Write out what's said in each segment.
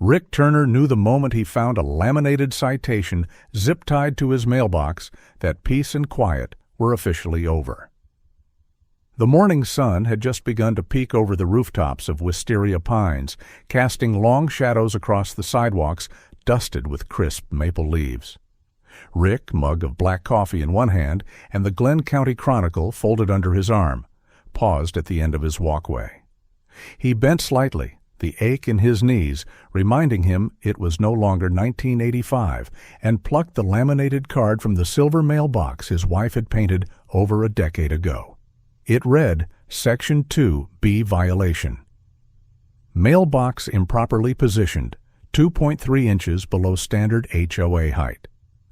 Rick Turner knew the moment he found a laminated citation zip-tied to his mailbox that peace and quiet were officially over. The morning sun had just begun to peek over the rooftops of wisteria pines, casting long shadows across the sidewalks dusted with crisp maple leaves. Rick, mug of black coffee in one hand and the Glenn County Chronicle folded under his arm, paused at the end of his walkway. He bent slightly, the ache in his knees reminding him it was no longer 1985, and plucked the laminated card from the silver mailbox his wife had painted over a decade ago. It read, Section 2B Violation. Mailbox improperly positioned, 2.3 inches below standard HOA height.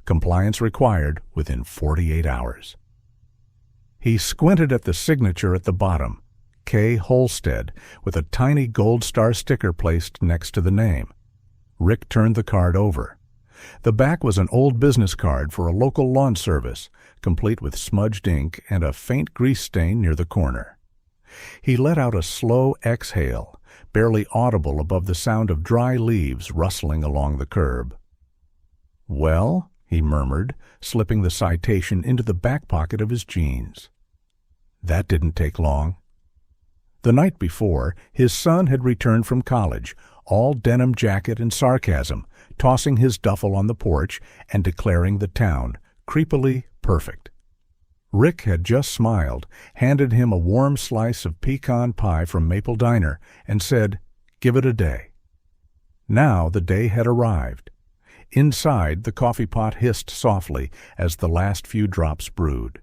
Compliance required within 48 hours. He squinted at the signature at the bottom, K. Holstead, with a tiny gold star sticker placed next to the name. Rick turned the card over. The back was an old business card for a local lawn service, complete with smudged ink and a faint grease stain near the corner. He let out a slow exhale, barely audible above the sound of dry leaves rustling along the curb. "Well," he murmured, slipping the citation into the back pocket of his jeans. That didn't take long. The night before, his son had returned from college, all denim jacket and sarcasm, tossing his duffel on the porch and declaring the town creepily perfect. Rick had just smiled, handed him a warm slice of pecan pie from Maple Diner, and said, "Give it a day." Now the day had arrived. Inside, the coffee pot hissed softly as the last few drops brewed.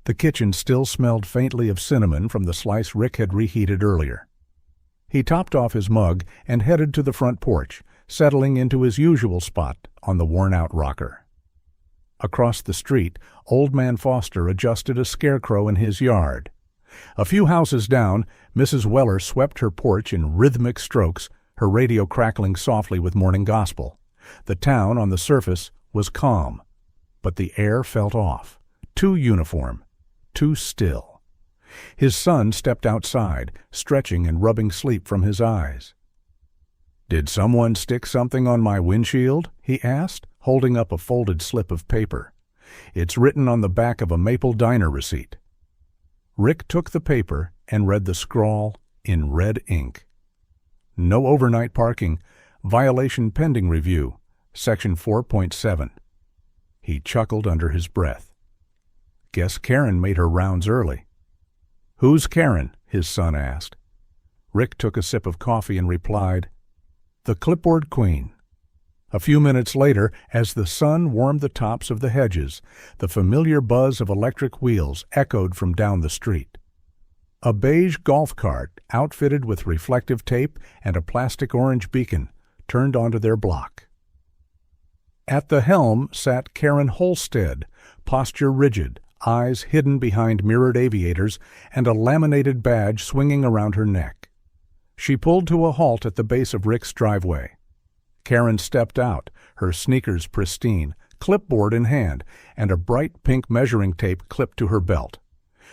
The kitchen still smelled faintly of cinnamon from the slice Rick had reheated earlier. He topped off his mug and headed to the front porch, settling into his usual spot on the worn-out rocker. Across the street, Old Man Foster adjusted a scarecrow in his yard. A few houses down, Mrs. Weller swept her porch in rhythmic strokes, her radio crackling softly with morning gospel. The town, on the surface, was calm, but the air felt off, too uniform, too still. His son stepped outside, stretching and rubbing sleep from his eyes. "Did someone stick something on my windshield?" he asked, holding up a folded slip of paper. "It's written on the back of a Maple Diner receipt." Rick took the paper and read the scrawl in red ink. "No overnight parking. Violation pending review. Section 4.7. He chuckled under his breath. Guess Karen made her rounds early. "Who's Karen?" his son asked. Rick took a sip of coffee and replied, "The clipboard queen." A few minutes later, as the sun warmed the tops of the hedges, the familiar buzz of electric wheels echoed from down the street. A beige golf cart, outfitted with reflective tape and a plastic orange beacon, turned onto their block. At the helm sat Karen Holstead, posture rigid, eyes hidden behind mirrored aviators, and a laminated badge swinging around her neck. She pulled to a halt at the base of Rick's driveway. Karen stepped out, her sneakers pristine, clipboard in hand, and a bright pink measuring tape clipped to her belt.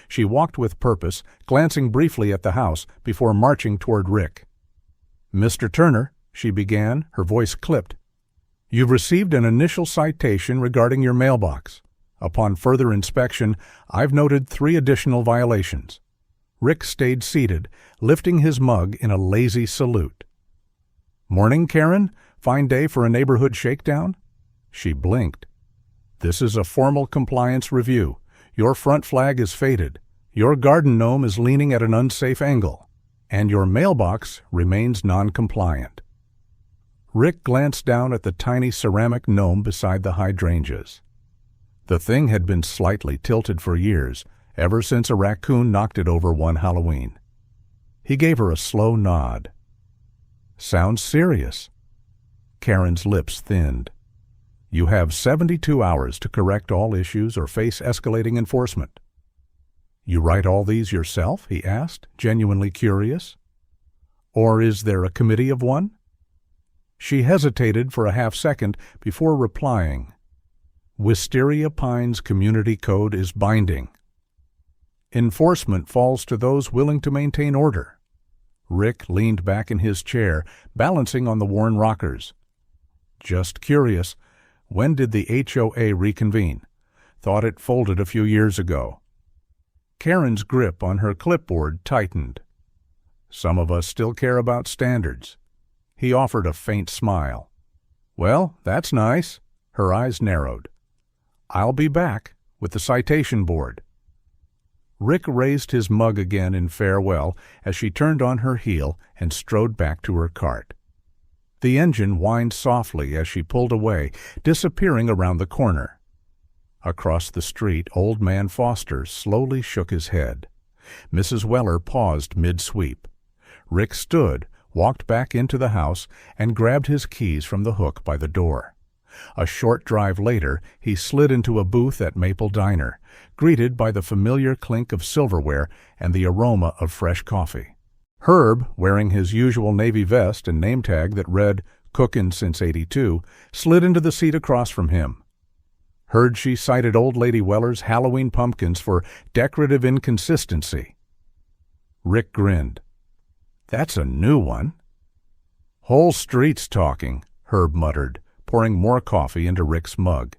She walked with purpose, glancing briefly at the house before marching toward Rick. "Mr. Turner," she began, her voice clipped, "you've received an initial citation regarding your mailbox. Upon further inspection, I've noted 3 additional violations." Rick stayed seated, lifting his mug in a lazy salute. "Morning, Karen? Fine day for a neighborhood shakedown?" She blinked. "This is a formal compliance review. Your front flag is faded. Your garden gnome is leaning at an unsafe angle. And your mailbox remains non-compliant." Rick glanced down at the tiny ceramic gnome beside the hydrangeas. The thing had been slightly tilted for years, ever since a raccoon knocked it over one Halloween. He gave her a slow nod. "Sounds serious." Karen's lips thinned. "You have 72 hours to correct all issues or face escalating enforcement." "You write all these yourself?" he asked, genuinely curious. "Or is there a committee of one?" She hesitated for a half-second before replying. "Wisteria Pines Community Code is binding. Enforcement falls to those willing to maintain order." Rick leaned back in his chair, balancing on the worn rockers. Just curious, when did the HOA reconvene? Thought it folded a few years ago. Karen's grip on her clipboard tightened. Some of us still care about standards. He offered a faint smile. Well, that's nice. Her eyes narrowed. I'll be back with the citation board. Rick raised his mug again in farewell as she turned on her heel and strode back to her cart. The engine whined softly as she pulled away, disappearing around the corner. Across the street, Old Man Foster slowly shook his head. Mrs. Weller paused mid-sweep. Rick stood, walked back into the house, and grabbed his keys from the hook by the door. A short drive later, he slid into a booth at Maple Diner, greeted by the familiar clink of silverware and the aroma of fresh coffee. Herb, wearing his usual navy vest and name tag that read, "Cookin' since '82, slid into the seat across from him. Heard she cited Old Lady Weller's Halloween pumpkins for decorative inconsistency. Rick grinned. That's a new one. Whole street's talking, Herb muttered, pouring more coffee into Rick's mug.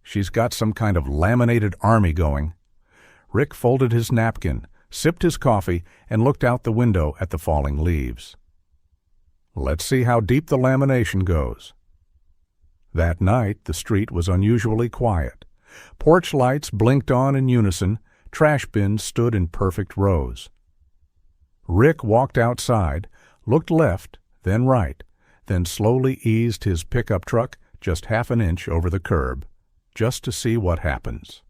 She's got some kind of laminated army going. Rick folded his napkin, sipped his coffee, and looked out the window at the falling leaves. Let's see how deep the lamination goes. That night, the street was unusually quiet. Porch lights blinked on in unison, trash bins stood in perfect rows. Rick walked outside, looked left, then right, then slowly eased his pickup truck just half an inch over the curb, just to see what happens.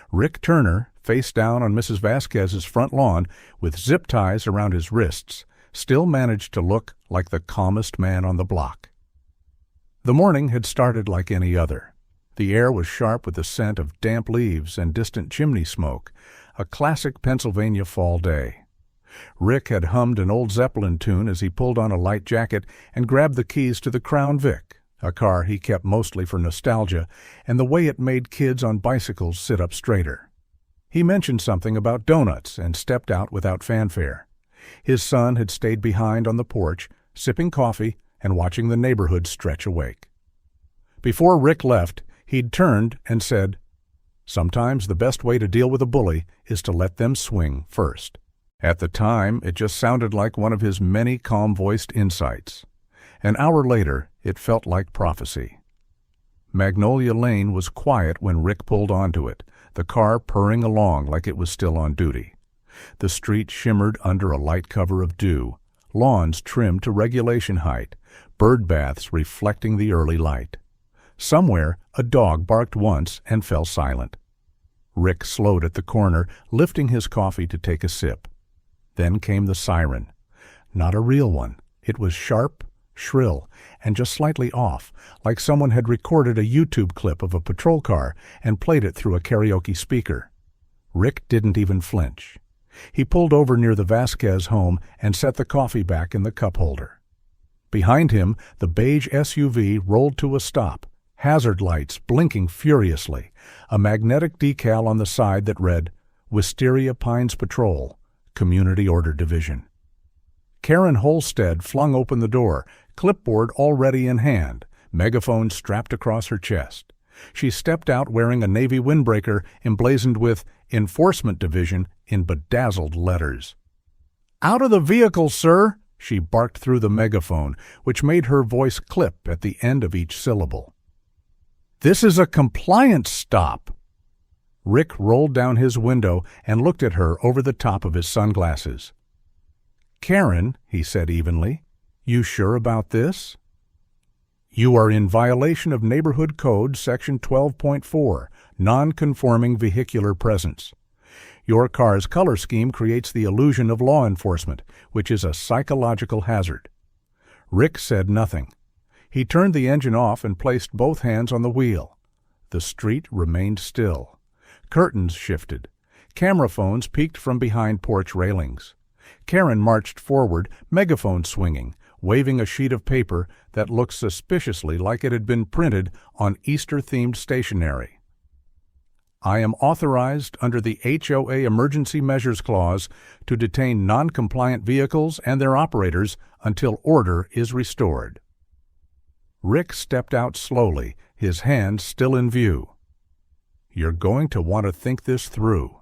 Rick Turner, face down on Mrs. Vasquez's front lawn with zip ties around his wrists, still managed to look like the calmest man on the block. The morning had started like any other. The air was sharp with the scent of damp leaves and distant chimney smoke, a classic Pennsylvania fall day. Rick had hummed an old Zeppelin tune as he pulled on a light jacket and grabbed the keys to the Crown Vic, a car he kept mostly for nostalgia and the way it made kids on bicycles sit up straighter. He mentioned something about donuts and stepped out without fanfare. His son had stayed behind on the porch, sipping coffee and watching the neighborhood stretch awake. Before Rick left, he'd turned and said, "Sometimes the best way to deal with a bully is to let them swing first." At the time, it just sounded like one of his many calm-voiced insights. An hour later, it felt like prophecy. Magnolia Lane was quiet when Rick pulled onto it, the car purring along like it was still on duty. The street shimmered under a light cover of dew, lawns trimmed to regulation height, bird baths reflecting the early light. Somewhere, a dog barked once and fell silent. Rick slowed at the corner, lifting his coffee to take a sip. Then came the siren. Not a real one. It was sharp, shrill, and just slightly off, like someone had recorded a YouTube clip of a patrol car and played it through a karaoke speaker. Rick didn't even flinch. He pulled over near the Vasquez home and set the coffee back in the cup holder. Behind him, the beige SUV rolled to a stop, hazard lights blinking furiously, a magnetic decal on the side that read, Wisteria Pines Patrol, Community Order Division. Karen Holstead flung open the door, clipboard already in hand, megaphone strapped across her chest. She stepped out wearing a navy windbreaker emblazoned with Enforcement Division in bedazzled letters. "Out of the vehicle, sir!" she barked through the megaphone, which made her voice clip at the end of each syllable. "This is a compliance stop!" Rick rolled down his window and looked at her over the top of his sunglasses. "Karen," he said evenly, "you sure about this?" "You are in violation of Neighborhood Code Section 12.4, Non-Conforming Vehicular Presence. Your car's color scheme creates the illusion of law enforcement, which is a psychological hazard." Rick said nothing. He turned the engine off and placed both hands on the wheel. The street remained still. Curtains shifted. Camera phones peeked from behind porch railings. Karen marched forward, megaphone swinging, waving a sheet of paper that looked suspiciously like it had been printed on Easter-themed stationery. I am authorized under the HOA Emergency Measures Clause to detain non-compliant vehicles and their operators until order is restored." Rick stepped out slowly, his hand still in view. "You're going to want to think this through."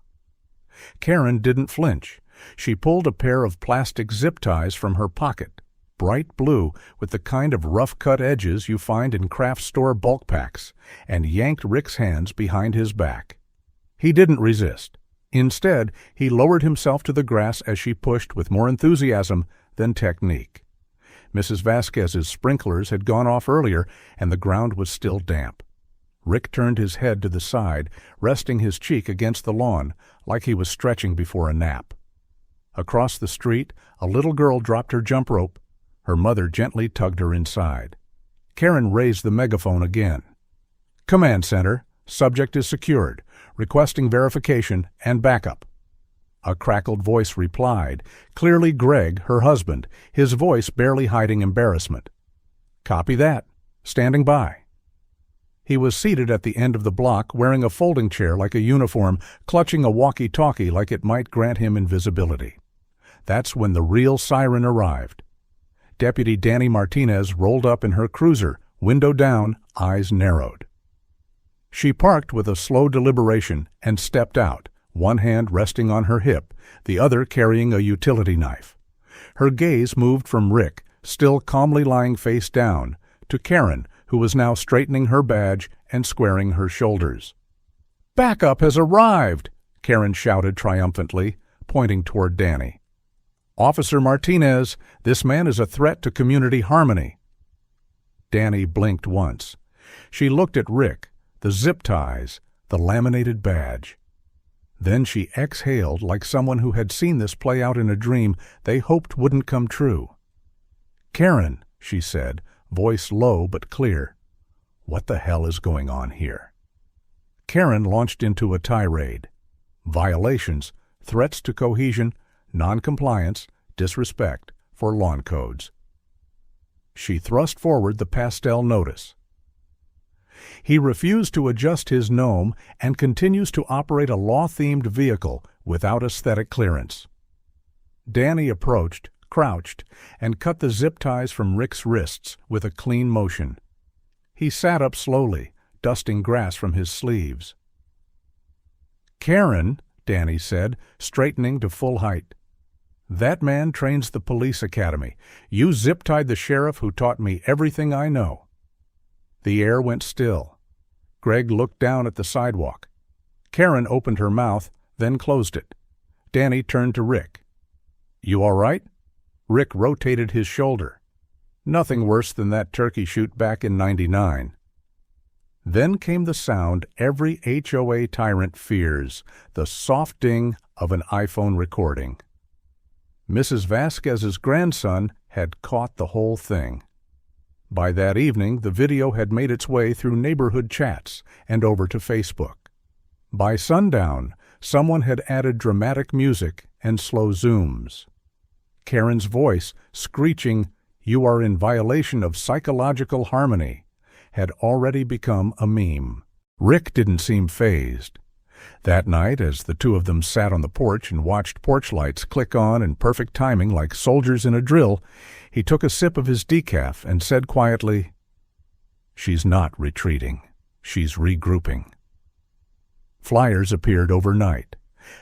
Karen didn't flinch. She pulled a pair of plastic zip ties from her pocket, bright blue with the kind of rough-cut edges you find in craft store bulk packs, and yanked Rick's hands behind his back. He didn't resist. Instead, he lowered himself to the grass as she pushed with more enthusiasm than technique. Mrs. Vasquez's sprinklers had gone off earlier, and the ground was still damp. Rick turned his head to the side, resting his cheek against the lawn, like he was stretching before a nap. Across the street, a little girl dropped her jump rope. Her mother gently tugged her inside. Karen raised the megaphone again. "Command Center, subject is secured, requesting verification and backup." A crackled voice replied, clearly Greg, her husband, his voice barely hiding embarrassment. "Copy that. Standing by." He was seated at the end of the block, wearing a folding chair like a uniform, clutching a walkie-talkie like it might grant him invisibility. That's when the real siren arrived. Deputy Danny Martinez rolled up in her cruiser, window down, eyes narrowed. She parked with a slow deliberation and stepped out, one hand resting on her hip, the other carrying a utility knife. Her gaze moved from Rick, still calmly lying face down, to Karen, who was now straightening her badge and squaring her shoulders. "Backup has arrived!" Karen shouted triumphantly, pointing toward Danny. "Officer Martinez, this man is a threat to community harmony." Danny blinked once. She looked at Rick, the zip ties, the laminated badge. Then she exhaled like someone who had seen this play out in a dream they hoped wouldn't come true. "Karen," she said, voice low but clear, "what the hell is going on here?" Karen launched into a tirade. Violations, threats to cohesion, non-compliance, disrespect for lawn codes. She thrust forward the pastel notice. "He refused to adjust his gnome and continues to operate a law-themed vehicle without aesthetic clearance." Danny approached, crouched, and cut the zip ties from Rick's wrists with a clean motion. He sat up slowly, dusting grass from his sleeves. "Karen," Danny said, straightening to full height, "that man trains the police academy. You zip-tied the sheriff who taught me everything I know." The air went still. Greg looked down at the sidewalk. Karen opened her mouth, then closed it. Danny turned to Rick. "You all right?" Rick rotated his shoulder. "Nothing worse than that turkey shoot back in '99. Then came the sound every HOA tyrant fears, the soft ding of an iPhone recording. Mrs. Vasquez's grandson had caught the whole thing. By that evening, the video had made its way through neighborhood chats and over to Facebook. By sundown, someone had added dramatic music and slow zooms. Karen's voice, screeching, "You are in violation of psychological harmony," had already become a meme. Rick didn't seem fazed. That night, as the two of them sat on the porch and watched porch lights click on in perfect timing like soldiers in a drill, he took a sip of his decaf and said quietly, "She's not retreating. She's regrouping." Flyers appeared overnight.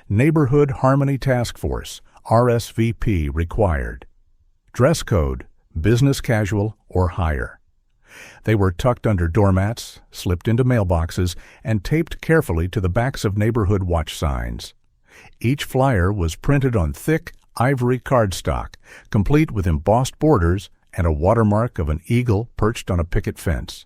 Neighborhood Harmony Task Force, RSVP required. Dress code, business casual or higher. They were tucked under doormats, slipped into mailboxes, and taped carefully to the backs of neighborhood watch signs. Each flyer was printed on thick, ivory cardstock, complete with embossed borders and a watermark of an eagle perched on a picket fence.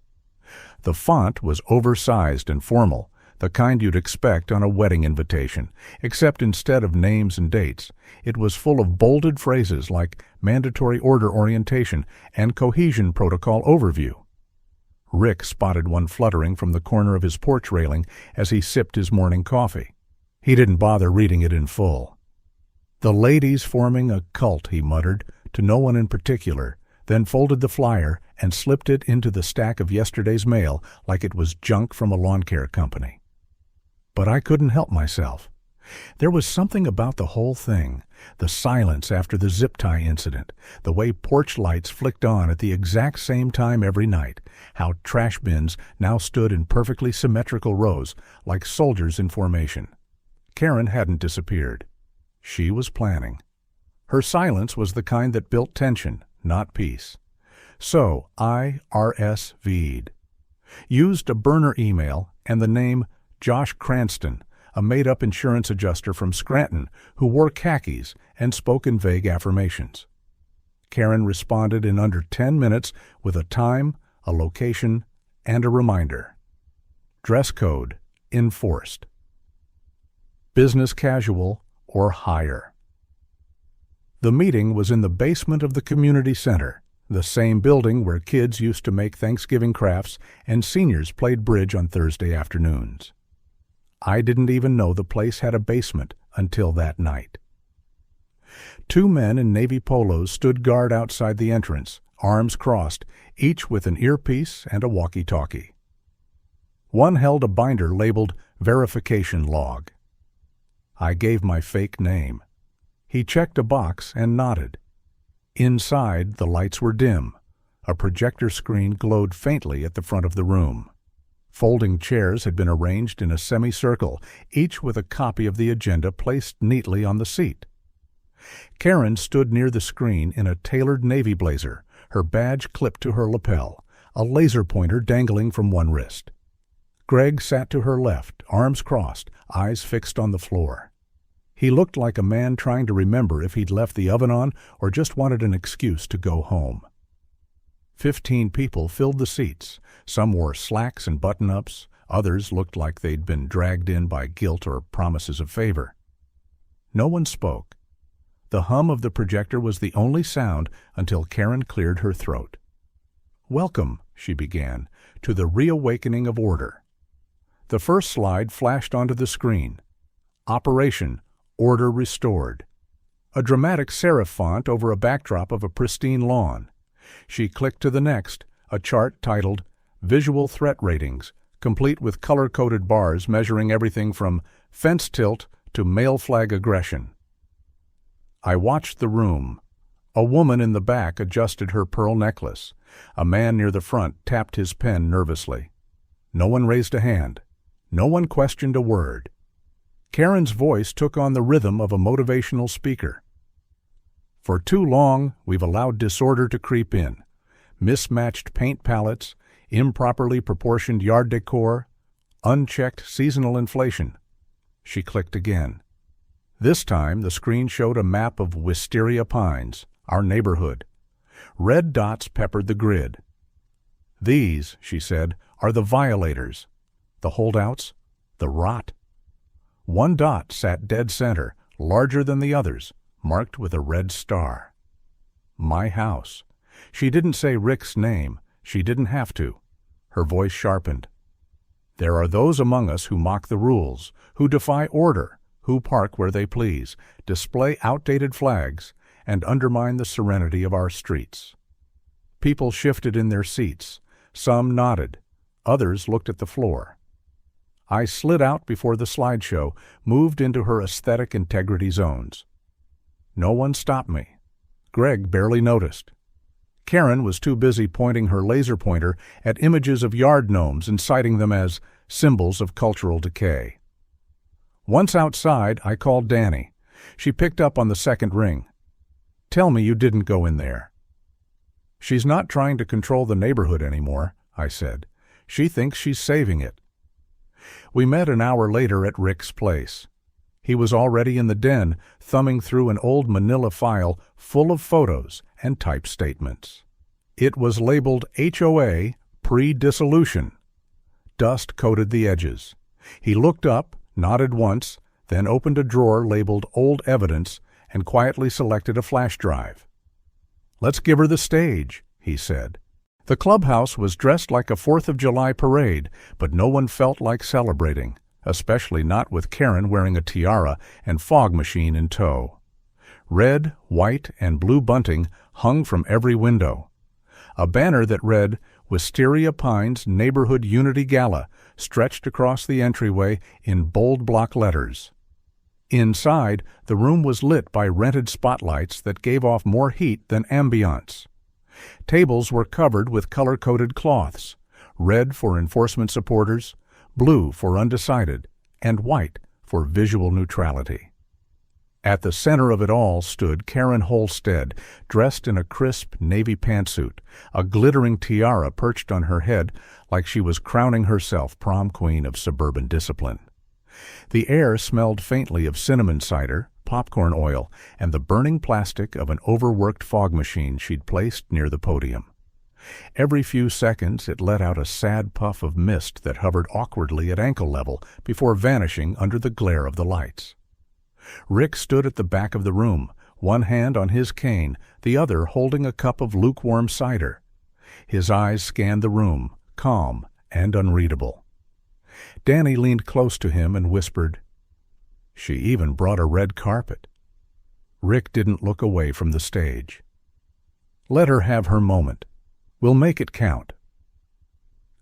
The font was oversized and formal, the kind you'd expect on a wedding invitation, except instead of names and dates, it was full of bolded phrases like mandatory order orientation and cohesion protocol overview. Rick spotted one fluttering from the corner of his porch railing as he sipped his morning coffee. He didn't bother reading it in full. "The ladies forming a cult," he muttered, to no one in particular, then folded the flyer and slipped it into the stack of yesterday's mail like it was junk from a lawn care company. But I couldn't help myself. There was something about the whole thing, the silence after the zip tie incident, the way porch lights flicked on at the exact same time every night, how trash bins now stood in perfectly symmetrical rows like soldiers in formation. Karen hadn't disappeared. She was planning. Her silence was the kind that built tension, not peace. So I RSV'd. Used a burner email and the name Josh Cranston, a made-up insurance adjuster from Scranton who wore khakis and spoke in vague affirmations. Karen responded in under 10 minutes with a time, a location, and a reminder. Dress code enforced. Business casual or higher. The meeting was in the basement of the community center, the same building where kids used to make Thanksgiving crafts and seniors played bridge on Thursday afternoons. I didn't even know the place had a basement until that night. 2 men in navy polos stood guard outside the entrance, arms crossed, each with an earpiece and a walkie-talkie. One held a binder labeled verification log. I gave my fake name. He checked a box and nodded. Inside, the lights were dim. A projector screen glowed faintly at the front of the room. Folding chairs had been arranged in a semicircle, each with a copy of the agenda placed neatly on the seat. Karen stood near the screen in a tailored navy blazer, her badge clipped to her lapel, a laser pointer dangling from one wrist. Greg sat to her left, arms crossed, eyes fixed on the floor. He looked like a man trying to remember if he'd left the oven on or just wanted an excuse to go home. 15 people filled the seats. Some wore slacks and button-ups. Others looked like they'd been dragged in by guilt or promises of favor. No one spoke. The hum of the projector was the only sound until Karen cleared her throat. "Welcome," she began, "to the reawakening of order." The first slide flashed onto the screen. Operation Order Restored. A dramatic serif font over a backdrop of a pristine lawn. She clicked to the next, a chart titled Visual Threat Ratings, complete with color-coded bars measuring everything from fence tilt to male flag aggression. I watched the room. A woman in the back adjusted her pearl necklace. A man near the front tapped his pen nervously. No one raised a hand. No one questioned a word. Karen's voice took on the rhythm of a motivational speaker. For too long, we've allowed disorder to creep in. Mismatched paint palettes, improperly proportioned yard decor, unchecked seasonal inflation. She clicked again. This time, the screen showed a map of Wisteria Pines, our neighborhood. Red dots peppered the grid. These, she said, are the violators. The holdouts, the rot. One dot sat dead center, larger than the others, marked with a red star. My house. She didn't say Rick's name. She didn't have to. Her voice sharpened. There are those among us who mock the rules, who defy order, who park where they please, display outdated flags, and undermine the serenity of our streets. People shifted in their seats. Some nodded. Others looked at the floor. I slid out before the slideshow, moved into her aesthetic integrity zones. No one stopped me. Greg barely noticed. Karen was too busy pointing her laser pointer at images of yard gnomes and citing them as symbols of cultural decay. Once outside, I called Danny. She picked up on the second ring. "Tell me you didn't go in there." "She's not trying to control the neighborhood anymore," I said. "She thinks she's saving it." We met an hour later at Rick's place. He was already in the den, thumbing through an old manila file full of photos and typed statements. It was labeled HOA pre-dissolution. Dust coated the edges. He looked up, nodded once, then opened a drawer labeled Old Evidence and quietly selected a flash drive. "Let's give her the stage," he said. The clubhouse was dressed like a 4th of July parade, but no one felt like celebrating, especially not with Karen wearing a tiara and fog machine in tow. Red, white, and blue bunting hung from every window. A banner that read, "Wisteria Pines Neighborhood Unity Gala," stretched across the entryway in bold block letters. Inside, the room was lit by rented spotlights that gave off more heat than ambiance. Tables were covered with color-coded cloths, red for enforcement supporters, blue for undecided, and white for visual neutrality. At the center of it all stood Karen Holstead, dressed in a crisp navy pantsuit, a glittering tiara perched on her head like she was crowning herself prom queen of suburban discipline. The air smelled faintly of cinnamon cider, popcorn oil, and the burning plastic of an overworked fog machine she'd placed near the podium. Every few seconds it let out a sad puff of mist that hovered awkwardly at ankle level before vanishing under the glare of the lights. Rick stood at the back of the room, one hand on his cane, the other holding a cup of lukewarm cider. His eyes scanned the room, calm and unreadable. Danny leaned close to him and whispered, "She even brought a red carpet." Rick didn't look away from the stage. "Let her have her moment. We'll make it count."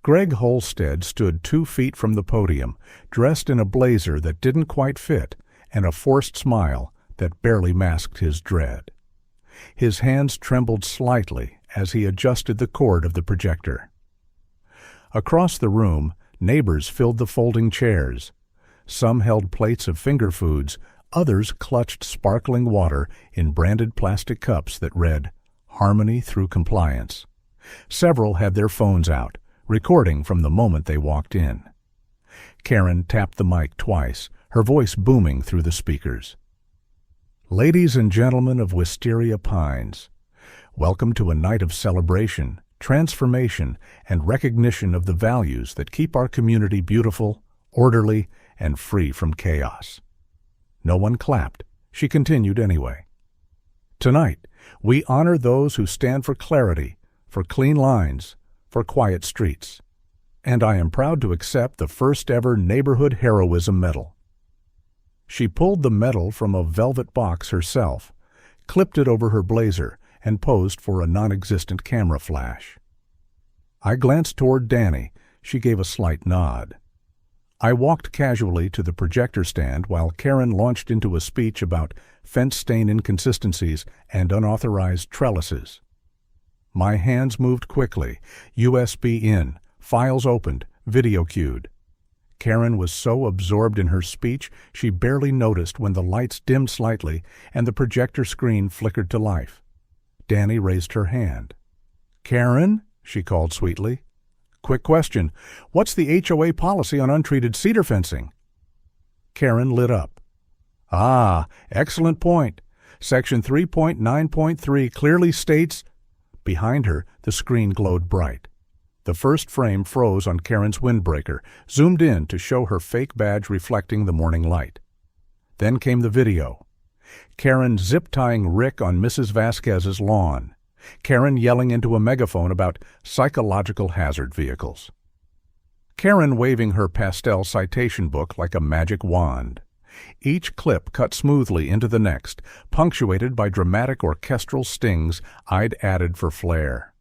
Greg Holstead stood 2 feet from the podium, dressed in a blazer that didn't quite fit and a forced smile that barely masked his dread. His hands trembled slightly as he adjusted the cord of the projector. Across the room, neighbors filled the folding chairs. Some held plates of finger foods, others clutched sparkling water in branded plastic cups that read, "Harmony through compliance." Several had their phones out, recording from the moment they walked in. Karen tapped the mic twice, her voice booming through the speakers. "Ladies and gentlemen of Wisteria Pines, welcome to a night of celebration, transformation, and recognition of the values that keep our community beautiful, orderly, and free from chaos." No one clapped. She continued anyway. "Tonight, we honor those who stand for clarity, for clean lines, for quiet streets. And I am proud to accept the first ever Neighborhood Heroism Medal." She pulled the medal from a velvet box herself, clipped it over her blazer, and posed for a non-existent camera flash. I glanced toward Danny. She gave a slight nod. I walked casually to the projector stand while Karen launched into a speech about fence stain inconsistencies and unauthorized trellises. My hands moved quickly, USB in, files opened, video queued. Karen was so absorbed in her speech she barely noticed when the lights dimmed slightly and the projector screen flickered to life. Danny raised her hand. "Karen?" she called sweetly. "Quick question. What's the HOA policy on untreated cedar fencing?" Karen lit up. "Ah, excellent point. Section 3.9.3 clearly states—" Behind her, the screen glowed bright. The first frame froze on Karen's windbreaker, zoomed in to show her fake badge reflecting the morning light. Then came the video. Karen zip-tying Rick on Mrs. Vasquez's lawn. Karen yelling into a megaphone about psychological hazard vehicles. Karen waving her pastel citation book like a magic wand. Each clip cut smoothly into the next, punctuated by dramatic orchestral stings I'd added for flair.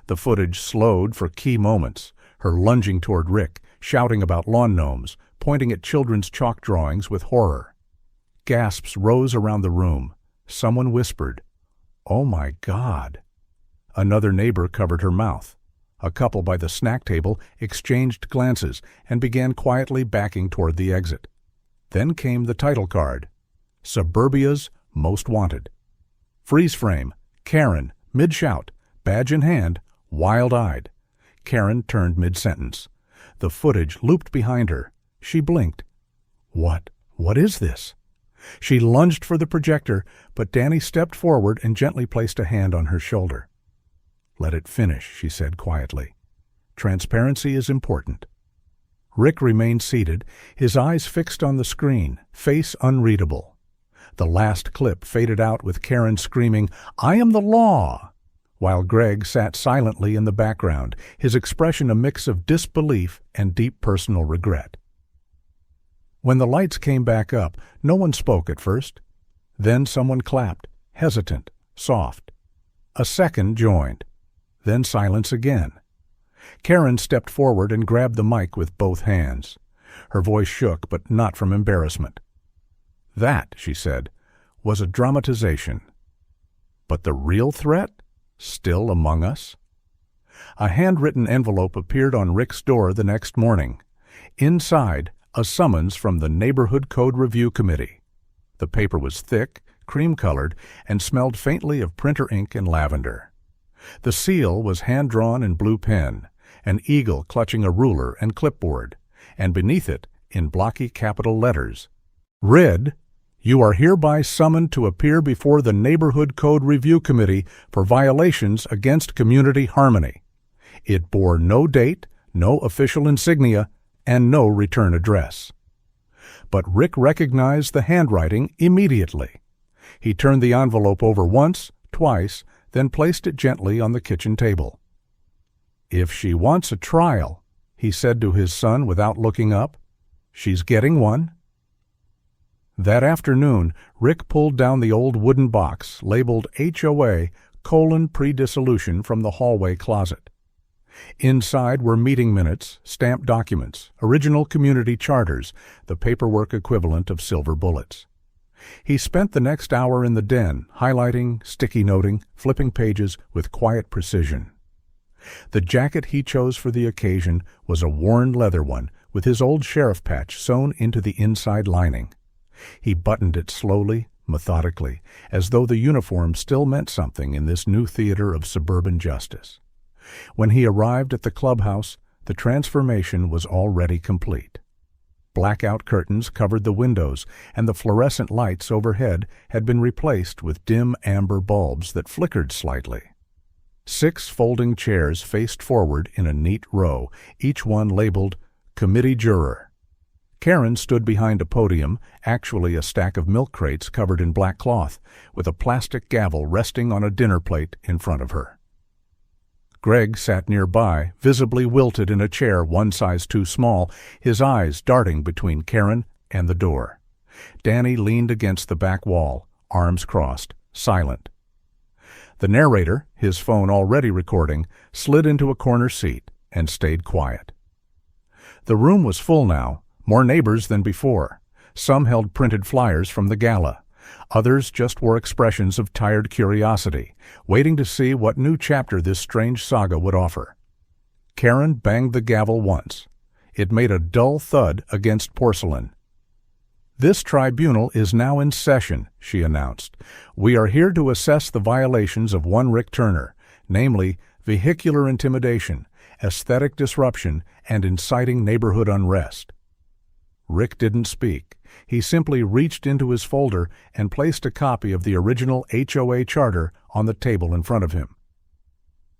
The footage slowed for key moments, her lunging toward Rick, shouting about lawn gnomes, pointing at children's chalk drawings with horror. Gasps rose around the room. Someone whispered, "Oh my God." Another neighbor covered her mouth. A couple by the snack table exchanged glances and began quietly backing toward the exit. Then came the title card, "Suburbia's Most Wanted." Freeze frame, Karen, mid-shout, badge in hand, wild-eyed. Karen turned mid-sentence. The footage looped behind her. She blinked. What is this?" She lunged for the projector, but Danny stepped forward and gently placed a hand on her shoulder. "Let it finish," she said quietly. "Transparency is important." Rick remained seated, his eyes fixed on the screen, face unreadable. The last clip faded out with Karen screaming, "I am the law!" while Greg sat silently in the background, his expression a mix of disbelief and deep personal regret. When the lights came back up, no one spoke at first. Then someone clapped, hesitant, soft. A second joined. then silence again. Karen stepped forward and grabbed the mic with both hands. Her voice shook, but not from embarrassment. That, she said, was a dramatization. But the real threat? Still among us? A handwritten envelope appeared on Rick's door the next morning. Inside, a summons from the Neighborhood Code Review Committee. The paper was thick, cream-colored, and smelled faintly of printer ink and lavender. The seal was hand-drawn in blue pen, an eagle clutching a ruler and clipboard, and beneath it, in blocky capital letters, "Read, you are hereby summoned to appear before the Neighborhood Code Review Committee for violations against community harmony." It bore no date, no official insignia, and no return address. But Rick recognized the handwriting immediately. He turned the envelope over once, twice, then placed it gently on the kitchen table. "If she wants a trial," he said to his son without looking up, "she's getting one." That afternoon, Rick pulled down the old wooden box labeled HOA: pre-dissolution from the hallway closet. Inside were meeting minutes, stamped documents, original community charters, the paperwork equivalent of silver bullets. He spent the next hour in the den, highlighting, sticky noting, flipping pages with quiet precision. The jacket he chose for the occasion was a worn leather one with his old sheriff patch sewn into the inside lining. He buttoned it slowly, methodically, as though the uniform still meant something in this new theater of suburban justice. When he arrived at the clubhouse, the transformation was already complete. Blackout curtains covered the windows, and the fluorescent lights overhead had been replaced with dim amber bulbs that flickered slightly. 6 folding chairs faced forward in a neat row, each one labeled Committee Juror. Karen stood behind a podium, actually a stack of milk crates covered in black cloth, with a plastic gavel resting on a dinner plate in front of her. Greg sat nearby, visibly wilted in a chair one size too small, his eyes darting between Karen and the door. Danny leaned against the back wall, arms crossed, silent. The narrator, his phone already recording, slid into a corner seat and stayed quiet. The room was full now, more neighbors than before. Some held printed flyers from the gala. Others just wore expressions of tired curiosity, waiting to see what new chapter this strange saga would offer. Karen banged the gavel once. It made a dull thud against porcelain. "This tribunal is now in session," she announced. "We are here to assess the violations of one Rick Turner, namely vehicular intimidation, aesthetic disruption, and inciting neighborhood unrest." Rick didn't speak. He simply reached into his folder and placed a copy of the original HOA charter on the table in front of him.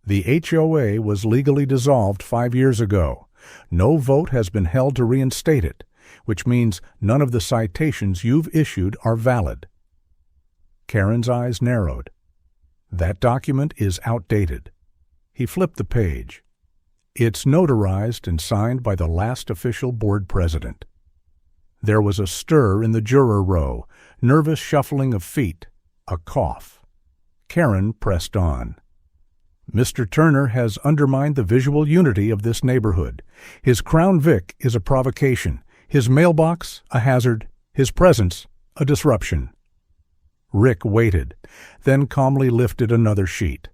The HOA was legally dissolved 5 years ago. No vote has been held to reinstate it, which means none of the citations you've issued are valid. Karen's eyes narrowed. That document is outdated. He flipped the page. It's notarized and signed by the last official board president. There was a stir in the juror row, nervous shuffling of feet, a cough. Karen pressed on. "Mr. Turner has undermined the visual unity of this neighborhood. His Crown Vic is a provocation, his mailbox a hazard, his presence a disruption." Rick waited, then calmly lifted another sheet.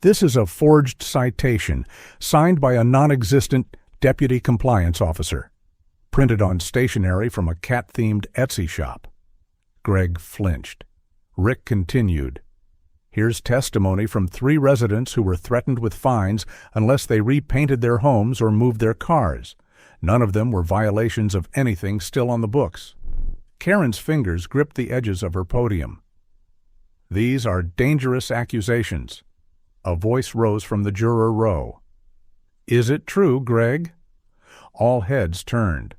"This is a forged citation, signed by a non-existent deputy compliance officer. Printed on stationery from a cat-themed Etsy shop." Greg flinched. Rick continued. "Here's testimony from 3 residents who were threatened with fines unless they repainted their homes or moved their cars. None of them were violations of anything still on the books." Karen's fingers gripped the edges of her podium. "These are dangerous accusations." A voice rose from the juror row. "Is it true, Greg?" All heads turned.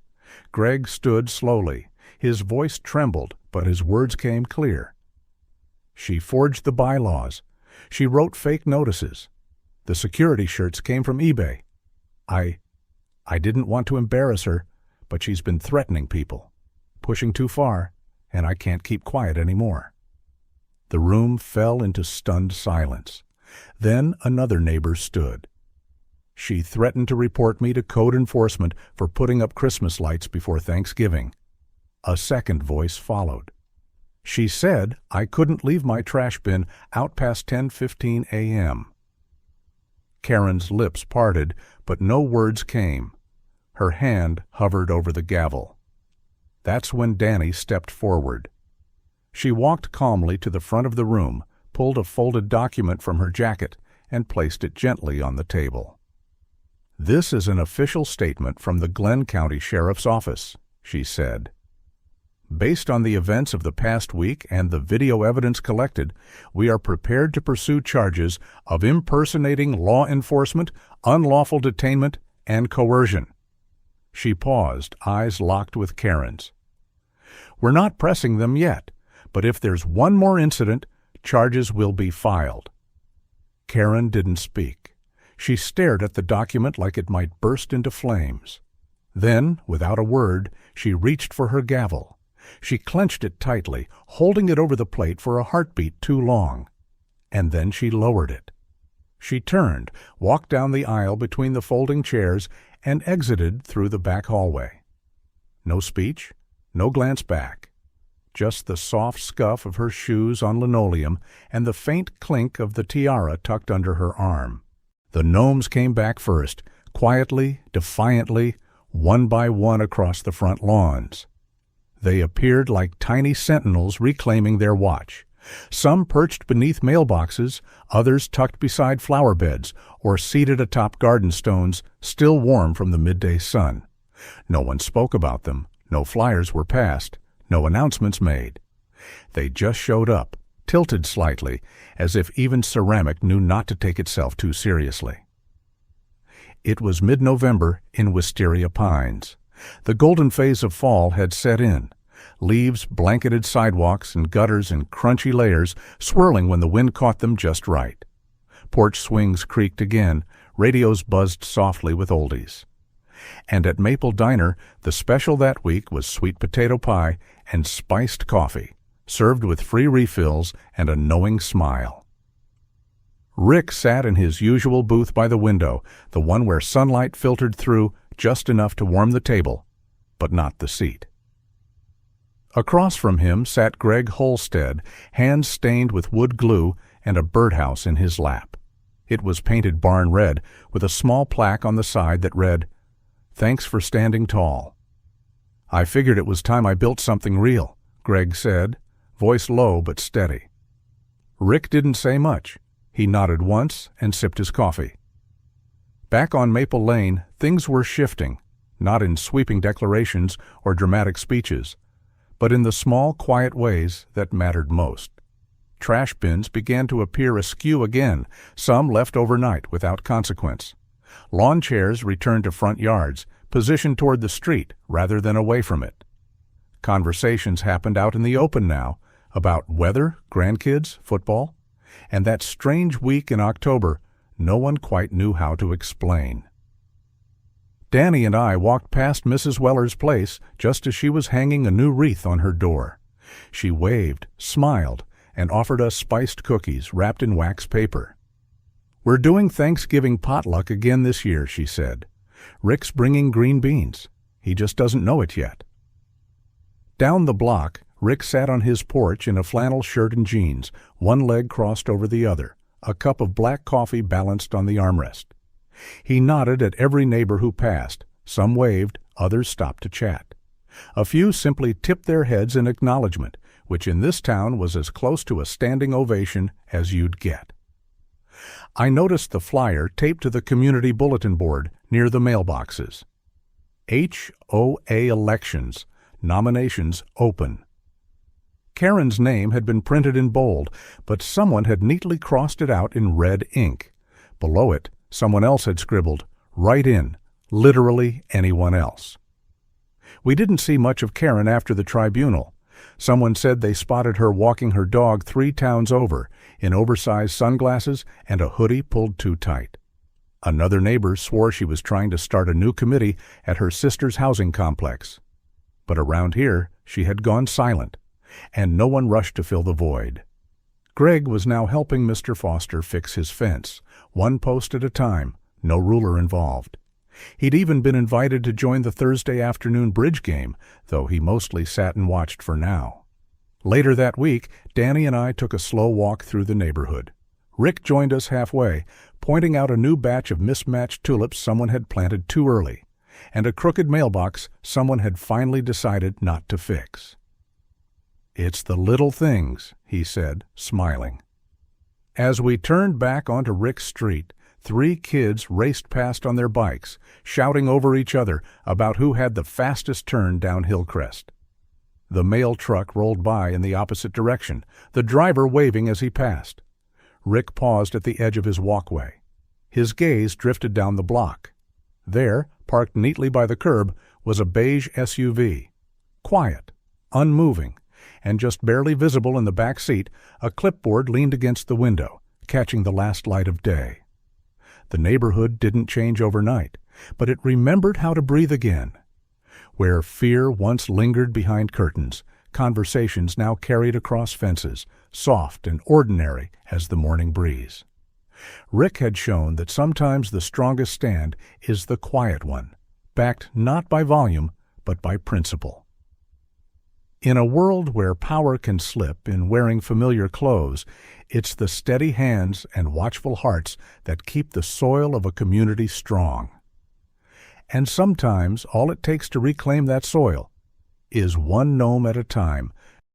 Greg stood slowly. His voice trembled, but his words came clear. "She forged the bylaws. She wrote fake notices. The security shirts came from eBay. I didn't want to embarrass her, but she's been threatening people, pushing too far, and I can't keep quiet anymore." The room fell into stunned silence. Then another neighbor stood. She threatened to report me to code enforcement for putting up Christmas lights before Thanksgiving. A second voice followed. She said I couldn't leave my trash bin out past 10:15 a.m. Karen's lips parted, but no words came. Her hand hovered over the gavel. That's when Danny stepped forward. She walked calmly to the front of the room, pulled a folded document from her jacket, and placed it gently on the table. "This is an official statement from the Glenn County Sheriff's Office," she said. "Based on the events of the past week and the video evidence collected, we are prepared to pursue charges of impersonating law enforcement, unlawful detainment, and coercion." She paused, eyes locked with Karen's. "We're not pressing them yet, but if there's one more incident, charges will be filed." Karen didn't speak. She stared at the document like it might burst into flames. Then, without a word, she reached for her gavel. She clenched it tightly, holding it over the plate for a heartbeat too long. And then she lowered it. She turned, walked down the aisle between the folding chairs, and exited through the back hallway. No speech, no glance back. Just the soft scuff of her shoes on linoleum and the faint clink of the tiara tucked under her arm. The gnomes came back first, quietly, defiantly, one by one across the front lawns. They appeared like tiny sentinels reclaiming their watch. Some perched beneath mailboxes, others tucked beside flower beds or seated atop garden stones, still warm from the midday sun. No one spoke about them, no flyers were passed, no announcements made. They just showed up, tilted slightly, as if even ceramic knew not to take itself too seriously. It was mid-November in Wisteria Pines. The golden phase of fall had set in. Leaves blanketed sidewalks and gutters in crunchy layers, swirling when the wind caught them just right. Porch swings creaked again, radios buzzed softly with oldies. And at Maple Diner, the special that week was sweet potato pie and spiced coffee, served with free refills and a knowing smile. Rick sat in his usual booth by the window, the one where sunlight filtered through just enough to warm the table, but not the seat. Across from him sat Greg Holstead, hands stained with wood glue and a birdhouse in his lap. It was painted barn red, with a small plaque on the side that read, "Thanks for standing tall." "I figured it was time I built something real," Greg said, voice low but steady. Rick didn't say much. He nodded once and sipped his coffee. Back on Maple Lane, things were shifting, not in sweeping declarations or dramatic speeches, but in the small, quiet ways that mattered most. Trash bins began to appear askew again, some left overnight without consequence. Lawn chairs returned to front yards, positioned toward the street rather than away from it. Conversations happened out in the open now, about weather, grandkids, football, and that strange week in October no one quite knew how to explain. Danny and I walked past Mrs. Weller's place just as she was hanging a new wreath on her door. She waved, smiled, and offered us spiced cookies wrapped in wax paper. "We're doing Thanksgiving potluck again this year," she said. "Rick's bringing green beans. He just doesn't know it yet." Down the block, Rick sat on his porch in a flannel shirt and jeans, one leg crossed over the other, a cup of black coffee balanced on the armrest. He nodded at every neighbor who passed. Some waved, others stopped to chat. A few simply tipped their heads in acknowledgement, which in this town was as close to a standing ovation as you'd get. I noticed the flyer taped to the community bulletin board near the mailboxes. HOA elections, nominations open. Karen's name had been printed in bold, but someone had neatly crossed it out in red ink. Below it, someone else had scribbled, "Write in, literally anyone else." We didn't see much of Karen after the tribunal. Someone said they spotted her walking her dog 3 towns over, in oversized sunglasses and a hoodie pulled too tight. Another neighbor swore she was trying to start a new committee at her sister's housing complex. But around here, she had gone silent, and no one rushed to fill the void. Greg was now helping Mr. Foster fix his fence, one post at a time, no ruler involved. He'd even been invited to join the Thursday afternoon bridge game, though he mostly sat and watched for now. Later that week, Danny and I took a slow walk through the neighborhood. Rick joined us halfway, pointing out a new batch of mismatched tulips someone had planted too early, and a crooked mailbox someone had finally decided not to fix. "It's the little things," he said, smiling. As we turned back onto Rick's street, 3 kids raced past on their bikes, shouting over each other about who had the fastest turn down Hillcrest. The mail truck rolled by in the opposite direction, the driver waving as he passed. Rick paused at the edge of his walkway. His gaze drifted down the block. There, parked neatly by the curb, was a beige SUV. Quiet, unmoving, and just barely visible in the back seat, a clipboard leaned against the window, catching the last light of day. The neighborhood didn't change overnight, but it remembered how to breathe again. Where fear once lingered behind curtains, conversations now carried across fences, soft and ordinary as the morning breeze. Rick had shown that sometimes the strongest stand is the quiet one, backed not by volume, but by principle. In a world where power can slip in wearing familiar clothes, it's the steady hands and watchful hearts that keep the soil of a community strong. And sometimes all it takes to reclaim that soil is one gnome at a time,